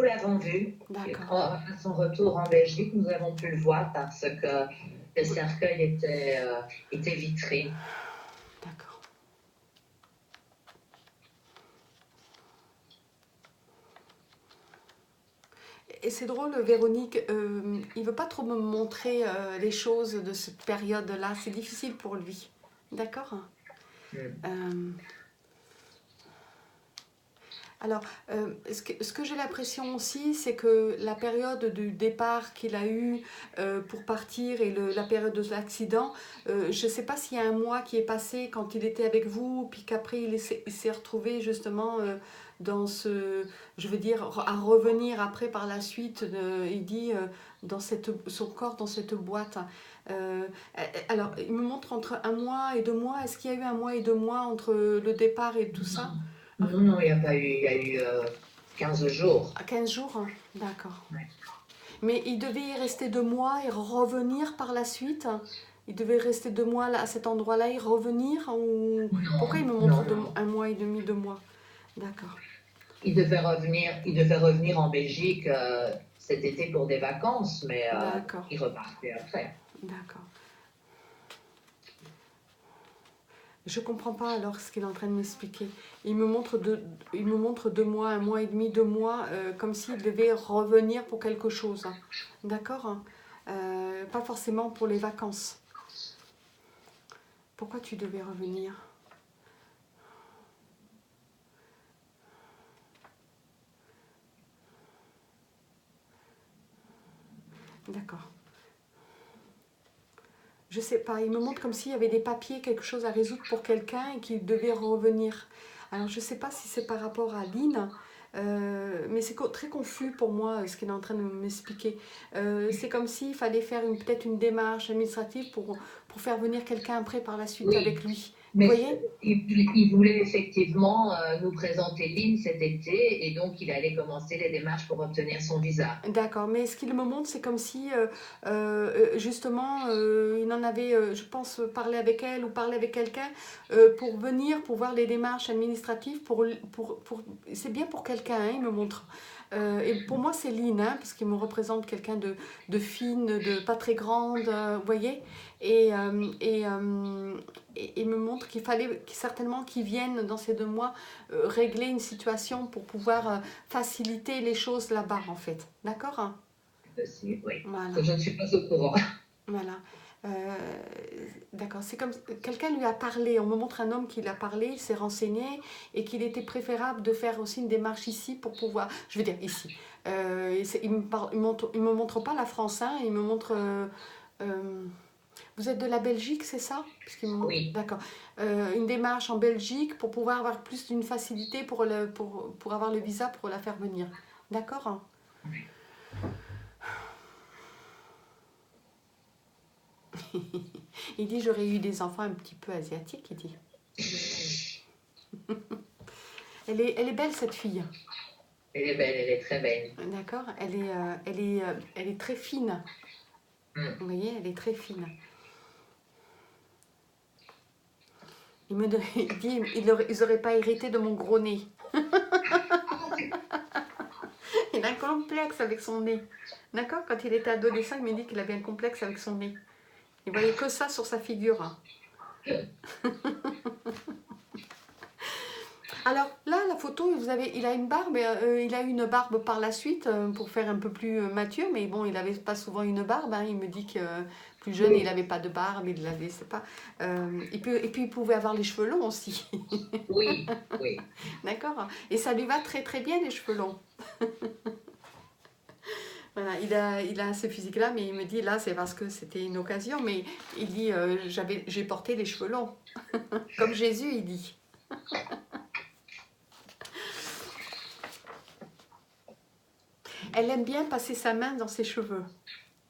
l'avons vu. D'accord. À son retour en Belgique, nous avons pu le voir parce que le cercueil était vitré. D'accord. Et c'est drôle, Véronique, il ne veut pas trop me montrer les choses de cette période-là. C'est difficile pour lui. D'accord. Alors, ce que j'ai l'impression aussi, c'est que la période du départ qu'il a eu pour partir et la période de l'accident, je ne sais pas s'il y a un mois qui est passé quand il était avec vous, puis qu'après il s'est retrouvé justement dans ce, je veux dire, à revenir après par la suite, il dit, dans son corps, dans cette boîte. Euh, alors, il me montre entre 1 mois et 2 mois. Est-ce qu'il y a eu 1 mois et 2 mois entre le départ et tout ça? Non, il n'y a pas eu. Il y a eu 15 jours. 15 jours, hein. D'accord. Ouais. Mais il devait y rester 2 mois et revenir par la suite. Il devait rester 2 mois là, à cet endroit-là et revenir ou... Pourquoi il me montre Non. 1 mois et demi, 2 mois? D'accord. Il devait revenir en Belgique cet été pour des vacances, mais il repartait après. D'accord. Je comprends pas alors ce qu'il est en train de m'expliquer. Il me montre 2 mois, 1 mois et demi, 2 mois, comme s'il devait revenir pour quelque chose. D'accord. Pas forcément pour les vacances. Pourquoi tu devais revenir? D'accord. Je sais pas, il me montre comme s'il y avait des papiers, quelque chose à résoudre pour quelqu'un et qu'il devait revenir. Alors je sais pas si c'est par rapport à Lynn, mais c'est très confus pour moi ce qu'il est en train de m'expliquer. C'est comme s'il fallait faire peut-être une démarche administrative pour faire venir quelqu'un après par la suite avec lui. Vous Mais voyez? il voulait effectivement nous présenter Lynn cet été et donc il allait commencer les démarches pour obtenir son visa. D'accord, mais ce qu'il me montre, c'est comme si justement il en avait, je pense, parlé avec elle ou parlé avec quelqu'un pour venir, pour voir les démarches administratives. C'est bien pour quelqu'un, hein, il me montre. Et pour moi, c'est Lynn, hein, parce qu'il me représente quelqu'un de fine, de pas très grande, vous voyez. Et, il me montre qu'il fallait certainement qu'il vienne dans ces 2 mois régler une situation pour pouvoir faciliter les choses là-bas, en fait. D'accord? Oui, Voilà. je ne suis pas au courant. Voilà. D'accord, c'est comme quelqu'un lui a parlé, on me montre un homme qui l'a parlé, il s'est renseigné et qu'il était préférable de faire aussi une démarche ici pour pouvoir, je veux dire ici, il me montre pas la France, hein, il me montre, vous êtes de la Belgique, c'est ça? Parce qu'il me montre, Oui. d'accord, une démarche en Belgique pour pouvoir avoir plus d'une facilité pour avoir le visa pour la faire venir, d'accord? Il dit j'aurais eu des enfants un petit peu asiatiques, il dit. Elle est belle cette fille. Elle est belle, elle est très belle. D'accord, elle est très fine. Vous voyez, elle est très fine. Il dit ils n'auraient pas hérité de mon gros nez. Il a un complexe avec son nez. D'accord, quand il était adolescent, il m'a dit qu'il avait un complexe avec son nez. Il voyait que ça sur sa figure. Alors là, la photo, il a une barbe, il a eu une barbe par la suite pour faire un peu plus mature, mais bon, il n'avait pas souvent une barbe. Hein. Il me dit que plus jeune, il n'avait pas de barbe, il l'avait, c'est pas. Et puis il pouvait avoir les cheveux longs aussi. Oui, oui. D'accord. Et ça lui va très très bien les cheveux longs. Voilà, il a ce physique-là, mais il me dit là, c'est parce que c'était une occasion, mais il dit j'ai porté les cheveux longs, comme Jésus, il dit. Elle aime bien passer sa main dans ses cheveux,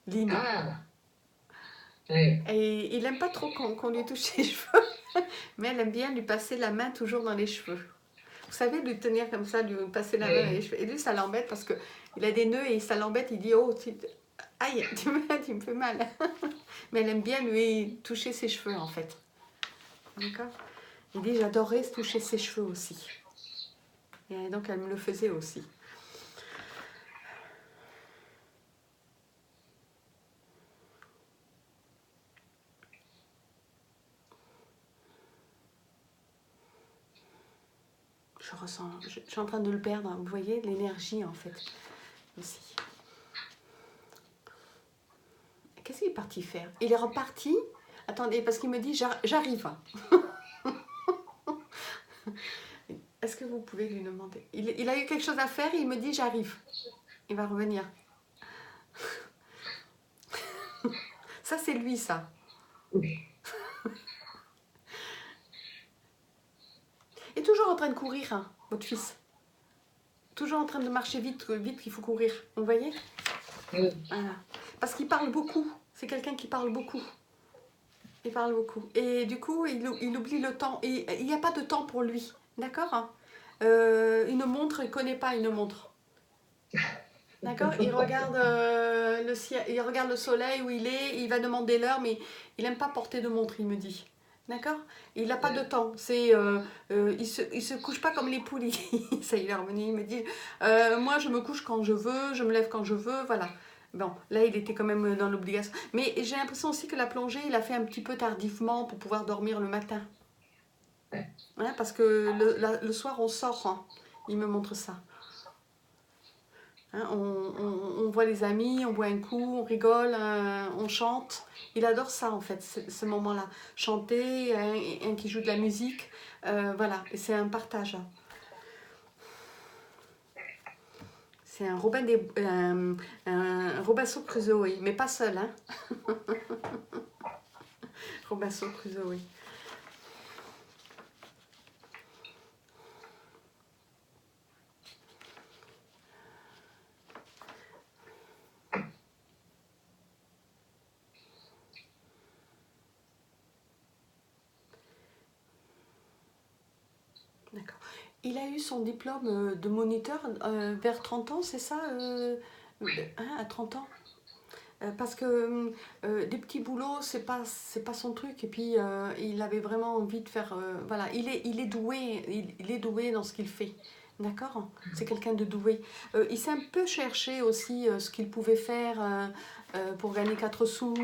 Lynn. Ah, oui. Et il n'aime pas trop qu'on lui touche ses cheveux, mais elle aime bien lui passer la main toujours dans les cheveux. Vous savez, lui tenir comme ça, lui passer la main dans les cheveux. Et lui, ça l'embête parce qu'il a des nœuds et ça l'embête. Il dit oh, aïe, tu me fais mal. Mais elle aime bien lui toucher ses cheveux en fait. D'accord. Il dit j'adorais toucher ses cheveux aussi. Et donc elle me le faisait aussi. Je ressens, je suis en train de le perdre, vous voyez, l'énergie en fait, aussi. Qu'est-ce qu'il est parti faire? Il est reparti, attendez, parce qu'il me dit, j'arrive. Est-ce que vous pouvez lui demander? Il a eu quelque chose à faire et il me dit, j'arrive. Il va revenir. Ça, c'est lui, ça. Il est toujours en train de courir, hein, votre fils. Toujours en train de marcher vite, vite, il faut courir. Vous voyez? Oui. Voilà. Parce qu'il parle beaucoup. C'est quelqu'un qui parle beaucoup. Il parle beaucoup. Et du coup, il oublie le temps. Et il n'y a pas de temps pour lui. D'accord? Une montre, il ne connaît pas une montre. D'accord? Il regarde le ciel, il regarde le soleil où il est, il va demander l'heure, mais il n'aime pas porter de montre, il me dit. D'accord? Il n'a pas de temps. Il se couche pas comme les poules. Ça, il est revenu, il me dit moi, je me couche quand je veux, je me lève quand je veux, voilà. Bon, là, il était quand même dans l'obligation. Mais j'ai l'impression aussi que la plongée, il a fait un petit peu tardivement pour pouvoir dormir le matin. Hein, parce que le soir, on sort. Hein. Il me montre ça. Hein, on voit les amis, on boit un coup, on rigole, on chante. Il adore ça en fait, ce moment-là. Chanter, un qui joue de la musique, voilà, et c'est un partage. C'est un Robinson Crusoe, mais pas seul. Hein. Robinson Crusoe. D'accord. Il a eu son diplôme de moniteur vers 30 ans, c'est ça hein, à 30 ans parce que des petits boulots, c'est pas son truc. Et puis, il avait vraiment envie de faire... voilà, il est doué, il est doué dans ce qu'il fait. D'accord? C'est quelqu'un de doué. Il s'est un peu cherché aussi ce qu'il pouvait faire pour gagner 4 sous.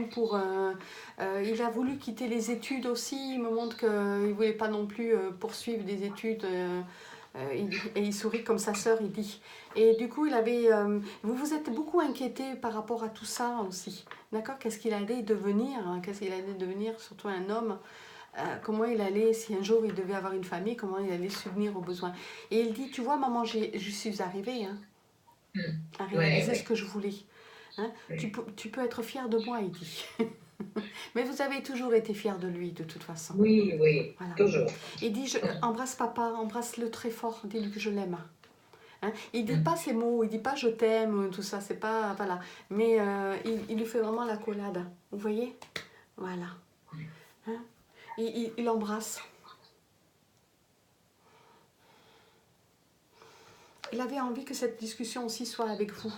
Il a voulu quitter les études aussi. Il me montre qu'il ne voulait pas non plus poursuivre des études Et il sourit comme sa sœur, il dit. Et du coup, vous vous êtes beaucoup inquiété par rapport à tout ça aussi. D'accord? Qu'est-ce qu'il allait devenir, hein? Qu'est-ce qu'il allait devenir, surtout un homme? Comment il allait, si un jour il devait avoir une famille, comment il allait subvenir aux besoins. Et il dit, tu vois, maman, je suis arrivée hein, à réaliser ce que je voulais. Hein? Tu peux être fière de moi, il dit. Mais vous avez toujours été fière de lui, de toute façon. Oui, oui, voilà. toujours. Il dit, embrasse papa, embrasse-le très fort, dis-lui que je l'aime. Hein? Il dit pas ces mots, il dit pas je t'aime, tout ça, c'est pas, voilà. Mais il lui fait vraiment la collade, vous voyez? Voilà. Hein? Il embrasse. Il avait envie que cette discussion aussi soit avec vous.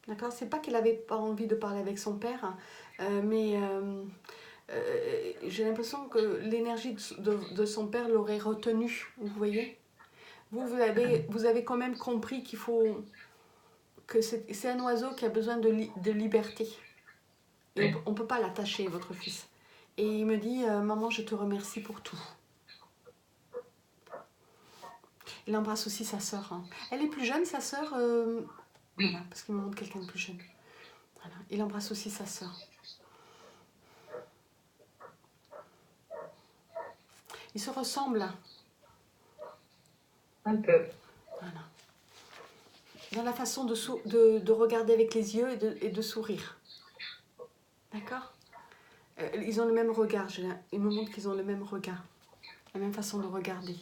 D'accord? C'est pas qu'il avait pas envie de parler avec son père, mais j'ai l'impression que l'énergie de son père l'aurait retenu, vous voyez? Vous avez quand même compris qu'il faut... que c'est un oiseau qui a besoin de liberté. Et on ne peut pas l'attacher, votre fils. Et il me dit, maman, je te remercie pour tout. Il embrasse aussi sa sœur. Hein. Elle est plus jeune, sa sœur voilà, parce qu'il me montre quelqu'un de plus jeune. Voilà. Il embrasse aussi sa sœur. Ils se ressemblent. Un peu. Voilà. Dans la façon de regarder avec les yeux et de sourire. D'accord? Ils ont le même regard. Ils me montrent qu'ils ont le même regard. La même façon de regarder.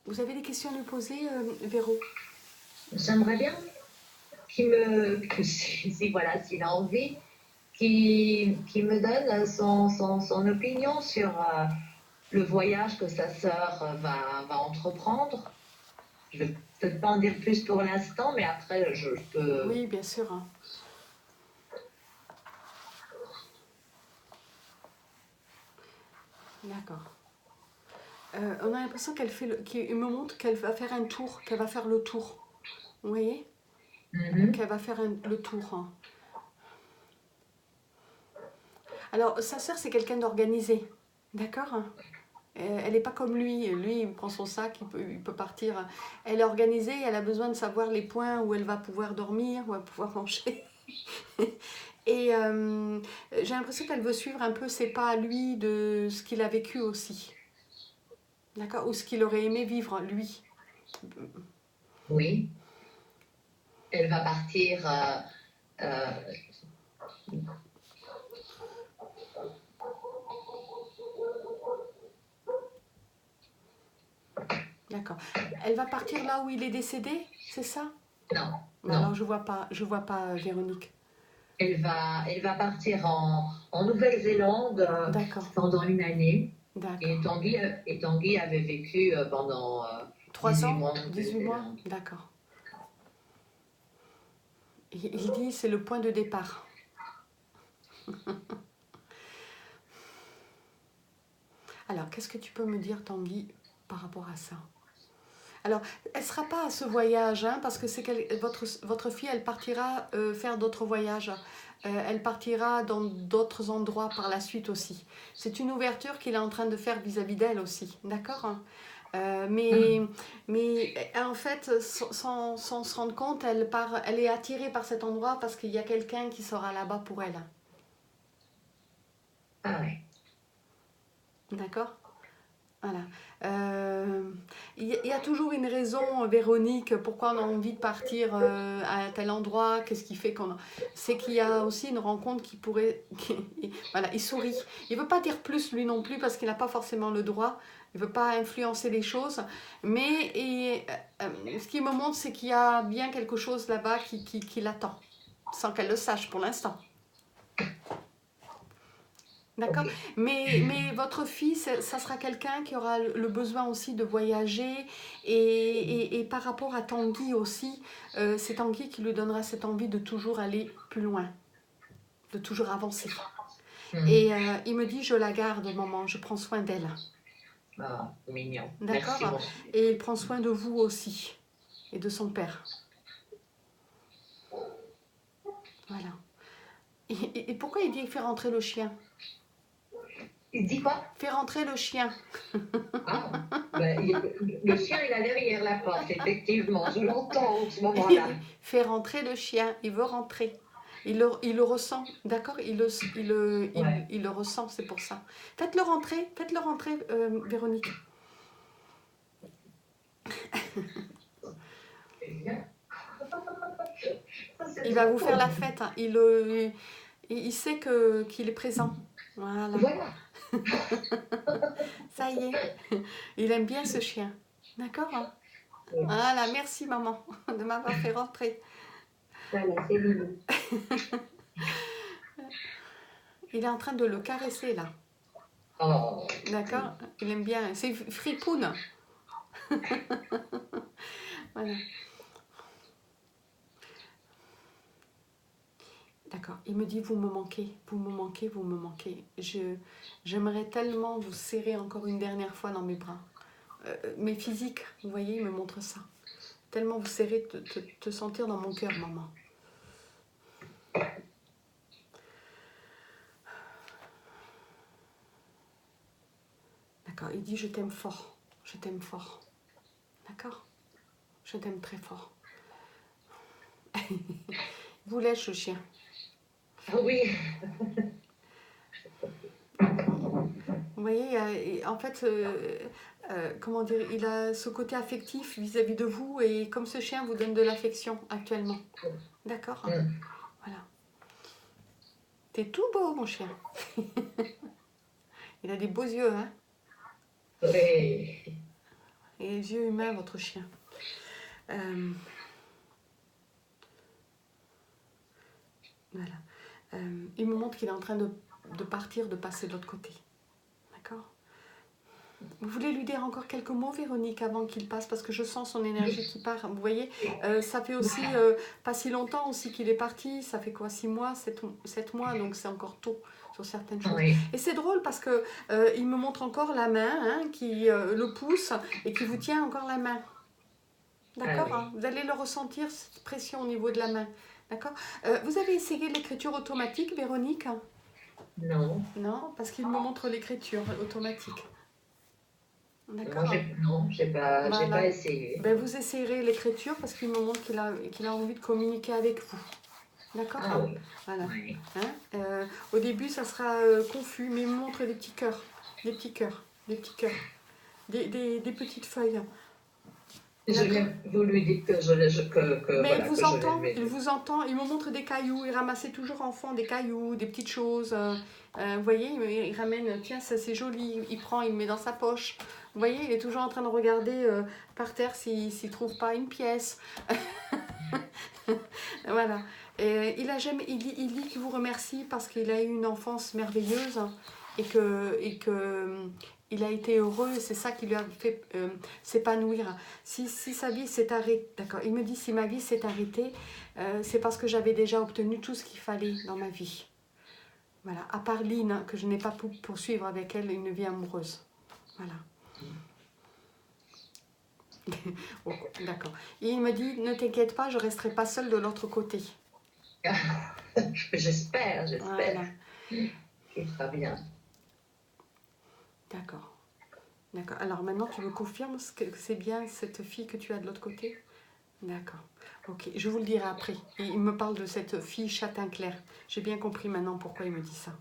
Vous avez des questions à lui poser, Véro? J'aimerais bien voilà, s'il a envie, qu'il me donne son opinion sur le voyage que sa sœur va entreprendre. Je ne vais peut-être pas en dire plus pour l'instant, mais après, je peux... Oui, bien sûr. Hein. D'accord. On a l'impression qu'il me montre qu'elle va faire un tour, qu'elle va faire le tour. Vous voyez? Qu'elle va faire le tour. Hein. Alors, sa sœur, c'est quelqu'un d'organisé. D'accord? Elle n'est pas comme lui. Lui, il prend son sac, il peut partir. Elle est organisée, elle a besoin de savoir les points où elle va pouvoir dormir, où elle va pouvoir manger. Et j'ai l'impression qu'elle veut suivre un peu ses pas à lui de ce qu'il a vécu aussi. D'accord? Ou ce qu'il aurait aimé vivre, lui. Oui. Elle va partir... D'accord. Elle va partir là où il est décédé, c'est ça? Non. Alors je vois pas Véronique. Elle va partir en Nouvelle-Zélande pendant une année. Et Tanguy avait vécu pendant 3 ans, 18 mois. D'accord. Il dit c'est le point de départ. Alors, qu'est-ce que tu peux me dire, Tanguy, par rapport à ça? Alors, elle ne sera pas à ce voyage, hein, parce que votre fille, elle partira faire d'autres voyages. Elle partira dans d'autres endroits par la suite aussi. C'est une ouverture qu'il est en train de faire vis-à-vis d'elle aussi, d'accord? Mais en fait, sans se rendre compte, elle est attirée par cet endroit parce qu'il y a quelqu'un qui sera là-bas pour elle. Ah ouais. D'accord? Voilà. Il y a toujours une raison, Véronique, pourquoi on a envie de partir à tel endroit, qu'est-ce qui fait qu'on... C'est qu'il y a aussi une rencontre qui pourrait... Voilà, il sourit. Il ne veut pas dire plus, lui non plus, parce qu'il n'a pas forcément le droit. Il ne veut pas influencer les choses. Mais ce qui me montre, c'est qu'il y a bien quelque chose là-bas qui l'attend, sans qu'elle le sache pour l'instant. D'accord. Okay. Mais votre fils, ça sera quelqu'un qui aura le besoin aussi de voyager. Et par rapport à Tanguy aussi, c'est Tanguy qui lui donnera cette envie de toujours aller plus loin, de toujours avancer. Et il me dit, je la garde, maman, je prends soin d'elle. Ah, mignon. D'accord. Et il prend soin de vous aussi, et de son père. Voilà. Et pourquoi il dit faire rentrer le chien? Il dit quoi? Faire rentrer le chien. Ah, ben, le chien, il est derrière la porte, effectivement. Je l'entends en ce moment-là. Faire rentrer le chien, il veut rentrer. Il le ressent, d'accord, Ouais. il le ressent, c'est pour ça. Faites-le rentrer, Véronique. Il va vous faire la fête, hein. Il sait qu'il est présent. Voilà, Voilà. ça y est. Il aime bien ce chien, d'accord, hein. Voilà, merci maman de m'avoir fait rentrer. Voilà, c'est Lily. Il est en train de le caresser là, Oh. d'accord. Il aime bien, c'est fripoune. Voilà. D'accord, il me dit vous me manquez, vous me manquez, vous me manquez. J'aimerais tellement vous serrer encore une dernière fois dans mes bras. Mais physiques, vous voyez, il me montre ça. Tellement vous serrer, te sentir dans mon cœur, maman. D'accord, il dit je t'aime fort, je t'aime fort. D'accord, je t'aime très fort. Vous lèche le chien. Oui. Vous voyez, en fait, comment dire, il a ce côté affectif vis-à-vis de vous et comme ce chien vous donne de l'affection actuellement. D'accord, hein. Voilà. T'es tout beau, mon chien. Il a des beaux yeux, hein. Oui. Et les yeux humains, votre chien. Voilà. Il me montre qu'il est en train de partir, de passer de l'autre côté. D'accord. Vous voulez lui dire encore quelques mots, Véronique, avant qu'il passe, parce que je sens son énergie qui part. Vous voyez, ça fait aussi pas si longtemps aussi qu'il est parti. Ça fait quoi, 6 mois, 7 mois, donc c'est encore tôt sur certaines choses. Oui. Et c'est drôle parce que il me montre encore la main, hein, qui le pousse et qui vous tient encore la main. D'accord, Ah oui. hein. Vous allez le ressentir, cette pression au niveau de la main. D'accord. Vous avez essayé l'écriture automatique, Véronique? Non. Non, parce qu'il me montre l'écriture automatique. Moi, D'accord. j'ai pas Voilà. essayé. Ben, vous essayerez l'écriture parce qu'il me montre qu'il a envie de communiquer avec vous. D'accord. Ah oui. Voilà. Oui. Hein, au début, ça sera confus, mais il me montre des petits cœurs. Des petits cœurs. Des petits cœurs. Des petites feuilles. Vous lui dites que Mais voilà, que je l'aime. il vous entend, il me montre des cailloux, il ramassait toujours enfant des cailloux, des petites choses. Vous voyez, il ramène, tiens, ça c'est joli, il prend, il met dans sa poche. Vous voyez, il est toujours en train de regarder par terre s'il ne trouve pas une pièce. Voilà. Et il dit qu'il vous remercie parce qu'il a eu une enfance merveilleuse et que il a été heureux et c'est ça qui lui a fait s'épanouir. Si sa vie s'est arrêtée, d'accord, il me dit si ma vie s'est arrêtée, c'est parce que j'avais déjà obtenu tout ce qu'il fallait dans ma vie. Voilà, à part Lynn, hein, que je n'ai pas pu poursuivre avec elle une vie amoureuse. Voilà. Oh, d'accord. Et il me dit, ne t'inquiète pas, je ne resterai pas seule de l'autre côté. J'espère. Voilà. Qu'il sera bien. D'accord. D'accord. Alors maintenant, tu me confirmes que c'est bien cette fille que tu as de l'autre côté? D'accord. Ok, je vous le dirai après. Et il me parle de cette fille châtain clair. J'ai bien compris maintenant pourquoi il me dit ça.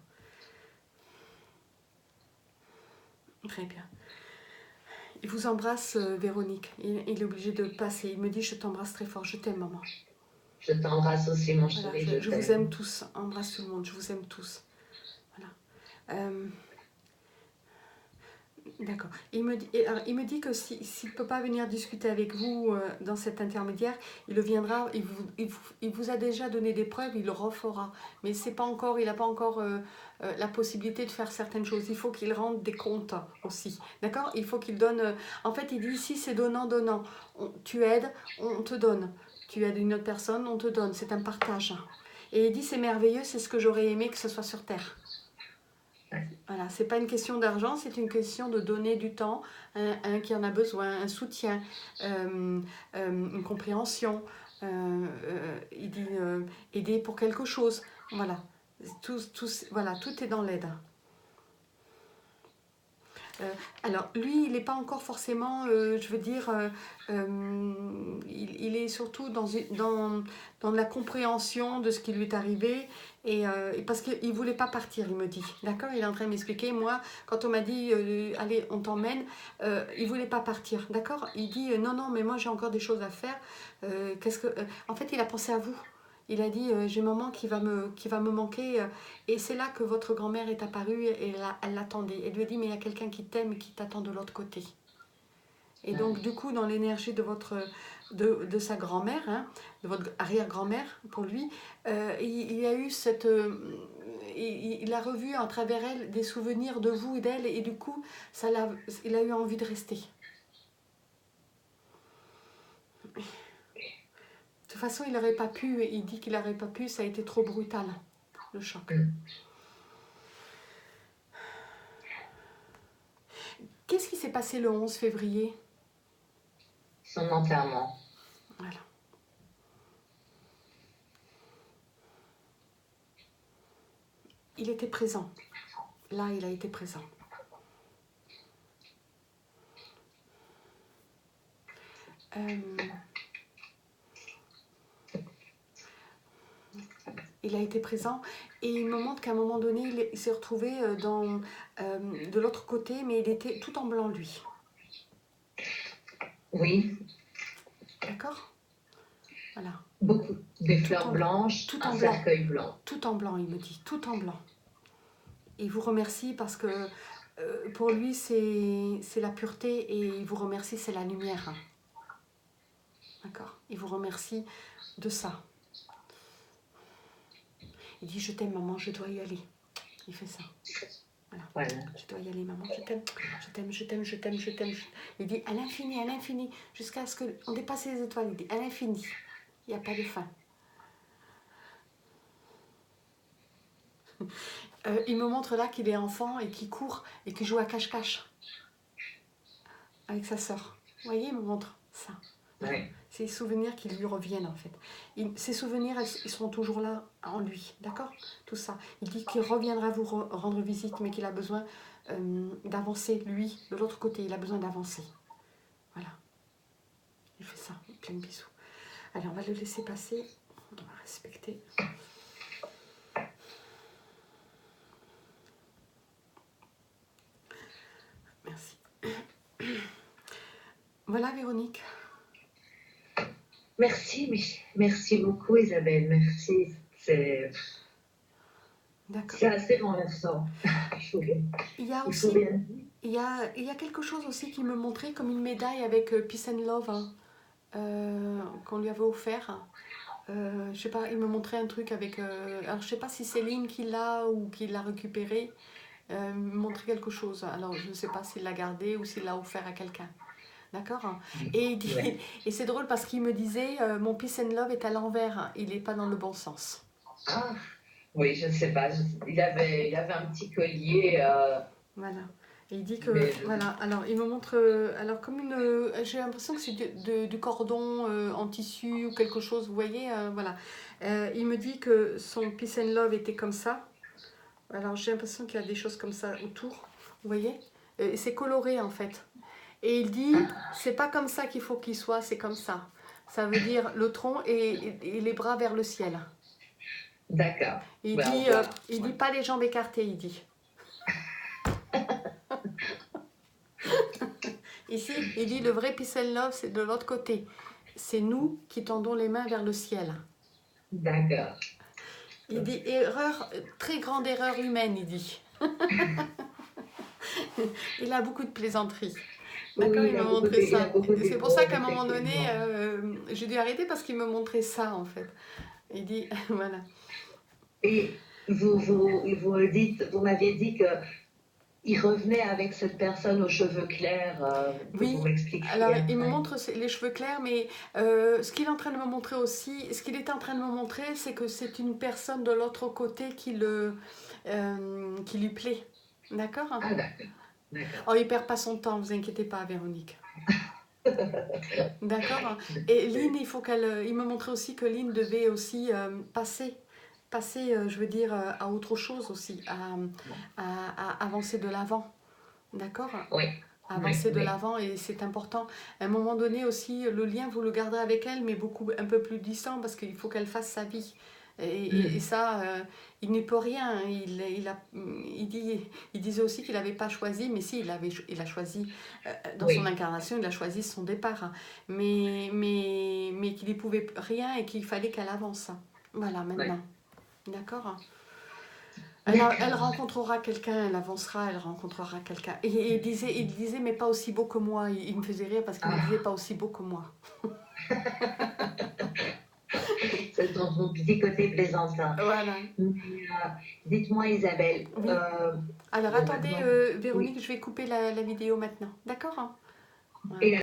Très bien. Il vous embrasse, Véronique. Il est obligé de passer. Il me dit, je t'embrasse très fort. Je t'aime, maman. Je t'embrasse aussi, mon Voilà, chéri. je vous aime tous. Embrasse tout le monde. Je vous aime tous. Voilà. D'accord. Il me dit que s'il ne peut pas venir discuter avec vous dans cet intermédiaire, il le viendra, il vous a déjà donné des preuves, il le refera. Mais c'est pas encore, il n'a pas encore la possibilité de faire certaines choses. Il faut qu'il rende des comptes aussi. D'accord. Il faut qu'il donne... en fait, il dit ici, c'est donnant-donnant. Tu aides, on te donne. Tu aides une autre personne, on te donne. C'est un partage. Et il dit, c'est merveilleux, c'est ce que j'aurais aimé que ce soit sur Terre. Voilà, c'est pas une question d'argent, c'est une question de donner du temps à un qui en a besoin, un soutien, une compréhension. Il dit aider pour quelque chose. Voilà. Voilà, tout est dans l'aide. Alors, lui, il n'est pas encore forcément, je veux dire, il est surtout dans la compréhension de ce qui lui est arrivé, et parce qu'il ne voulait pas partir, il me dit. D'accord. Il est en train de m'expliquer. Moi, quand on m'a dit, allez, on t'emmène, il ne voulait pas partir. D'accord. Il dit, non, non, mais moi, j'ai encore des choses à faire. En fait, il a pensé à vous. Il a dit, j'ai maman qui va me manquer. Et c'est là que votre grand-mère est apparue et elle l'attendait. Elle lui a dit, mais il y a quelqu'un qui t'aime et qui t'attend de l'autre côté. Et donc, du coup, dans l'énergie de sa grand-mère, hein, de votre arrière-grand-mère, pour lui, il a eu il a revu à travers elle des souvenirs de vous et d'elle, et du coup, il a eu envie de rester. De toute façon, il n'aurait pas pu, il dit qu'il n'aurait pas pu, ça a été trop brutal, le choc. Qu'est-ce qui s'est passé le 11 février? Son enterrement. Voilà. Il était présent. Là, il a été présent. Il a été présent et il me montre qu'à un moment donné, il s'est retrouvé de l'autre côté, mais il était tout en blanc, lui. Oui. D'accord. Voilà. Beaucoup. Des fleurs blanches, un cercueil blanc. Tout en blanc, il me dit, tout en blanc. Et il vous remercie parce que pour lui, c'est la pureté, et il vous remercie, c'est la lumière. D'accord. Il vous remercie de ça. Il dit, je t'aime maman, je dois y aller. Il fait ça. Voilà. Je dois y aller maman, je t'aime, je t'aime, je t'aime, je t'aime, je t'aime. Il dit à l'infini, jusqu'à ce qu'on dépasse les étoiles. Il dit à l'infini. Il n'y a pas de fin. Il me montre là qu'il est enfant et qu'il court et qu'il joue à cache-cache avec sa sœur. Vous voyez, il me montre ça. Ouais. C'est les souvenirs qui lui reviennent en fait. Ces souvenirs, ils seront toujours là en lui, d'accord? Tout ça. Il dit qu'il reviendra vous rendre visite, mais qu'il a besoin d'avancer, lui, de l'autre côté. Il a besoin d'avancer. Voilà. Il fait ça. Plein de bisous. Allez, on va le laisser passer. On va respecter. Merci. Voilà, Véronique. Merci beaucoup Isabelle, merci. C'est assez renversant. Il y a aussi, il y a quelque chose aussi qui me montrait comme une médaille avec Peace and Love qu'on lui avait offert. Je sais pas, il me montrait un truc avec. Alors je sais pas si c'est Lynn qui l'a ou qui l'a récupéré. Il me montrait quelque chose. Alors je ne sais pas s'il l'a gardé ou s'il l'a offert à quelqu'un. D'accord. Et, et c'est drôle parce qu'il me disait mon Peace and Love est à l'envers, il n'est pas dans le bon sens. Ah, oui, je ne sais pas. Il avait un petit collier. Voilà. Et il dit que. Voilà. Alors il me montre. Alors comme une. J'ai l'impression que c'est du cordon en tissu ou quelque chose, vous voyez. Voilà. Il me dit que son Peace and Love était comme ça. Alors j'ai l'impression qu'il y a des choses comme ça autour, vous voyez. C'est coloré en fait. Et il dit, c'est pas comme ça qu'il faut qu'il soit, c'est comme ça. Ça veut dire le tronc et les bras vers le ciel. D'accord. Il dit pas les jambes écartées, il dit. Ici, il dit le vrai Peace and Love, c'est de l'autre côté. C'est nous qui tendons les mains vers le ciel. D'accord. Il dit très grande erreur humaine, il dit. Il a beaucoup de plaisanteries. D'accord, il m'a montré ça. C'est pour ça qu'à un moment donné, j'ai dû arrêter parce qu'il me montrait ça en fait. Il dit, voilà. Et vous m'aviez dit que il revenait avec cette personne aux cheveux clairs. Oui, alors il me montre les cheveux clairs, mais ce qu'il est en train de me montrer aussi, ce qu'il était en train de me montrer, c'est que c'est une personne de l'autre côté qui lui plaît. D'accord? Ah, d'accord. Oh, il perd pas son temps, vous inquiétez pas, Véronique. D'accord. Et Lynn, il me montrait aussi que Lynn devait aussi passer passer, je veux dire, à autre chose aussi, à avancer de l'avant. D'accord? Oui, oui, Avancer de oui. l'avant et c'est important. À un moment donné aussi, le lien, vous le gardez avec elle, mais beaucoup, un peu plus distant parce qu'il faut qu'elle fasse sa vie. Et Mm. ça, il n'y peut rien. Il disait aussi qu'il n'avait pas choisi, mais si, il a choisi, dans son Oui, incarnation, il a choisi son départ. Hein. Mais qu'il n'y pouvait rien et qu'il fallait qu'elle avance. Voilà, oui. maintenant. D'accord? Elle D'accord. rencontrera quelqu'un, elle avancera, elle rencontrera quelqu'un. Et il disait, mais pas aussi beau que moi. Il me faisait rire parce qu'il me disait Ah, pas aussi beau que moi. c'est ton petit côté plaisantin. Voilà. Mais dites-moi, Isabelle, Oui. Alors bon, attendez, maintenant, Véronique, oui. je vais couper la vidéo maintenant. D'accord? Hein? Et Voilà.